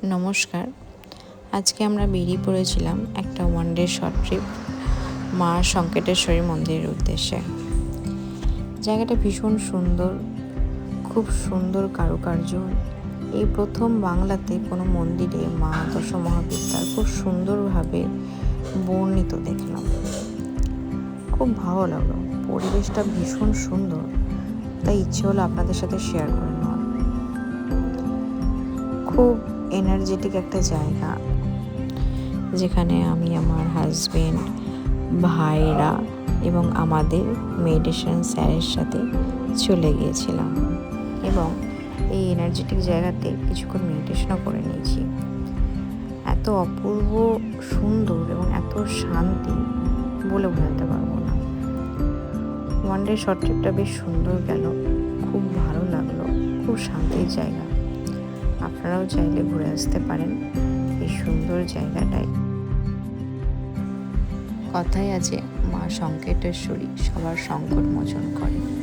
নমস্কার। আজকে আমরা বেরিয়ে পড়েছিলাম একটা ওয়ান ডে শর্ট ট্রিপ মা সংকেতেশ্বরী মন্দিরের উদ্দেশ্যে। জায়গাটা ভীষণ সুন্দর, খুব সুন্দর কারুকার্য। এই প্রথম বাংলাতে কোনো মন্দিরে মা দশমহাবিদ্যার খুব সুন্দরভাবে বর্ণিত দেখলাম। খুব ভালো লাগলো, পরিবেশটা ভীষণ সুন্দর, তাই ইচ্ছে হলো আপনাদের সাথে শেয়ার করে নেওয়ার। খুব এনার্জেটিক একটা জায়গা, যেখানে আমি, আমার হাজবেন্ড, ভাইরা এবং আমাদের মেডিটেশন স্যারের সাথে চলে গিয়েছিলাম এবং এই এনার্জেটিক জায়গাতে কিছুক্ষণ মেডিটেশনও করে নিয়েছি। এত অপূর্ব সুন্দর এবং এত শান্তি বলে বোঝাতে পারবো না। ওয়ান ডে শর্ট ট্রিপটা বেশ সুন্দর গেল, খুব ভালো লাগলো, খুব শান্তির জায়গা। আপনারাও চাইলে ঘুরে আসতে পারেন এই সুন্দর জায়গাটায়। কথায় আছে, মা সংকেতেশ্বরী সবার সংকট মোচন করে।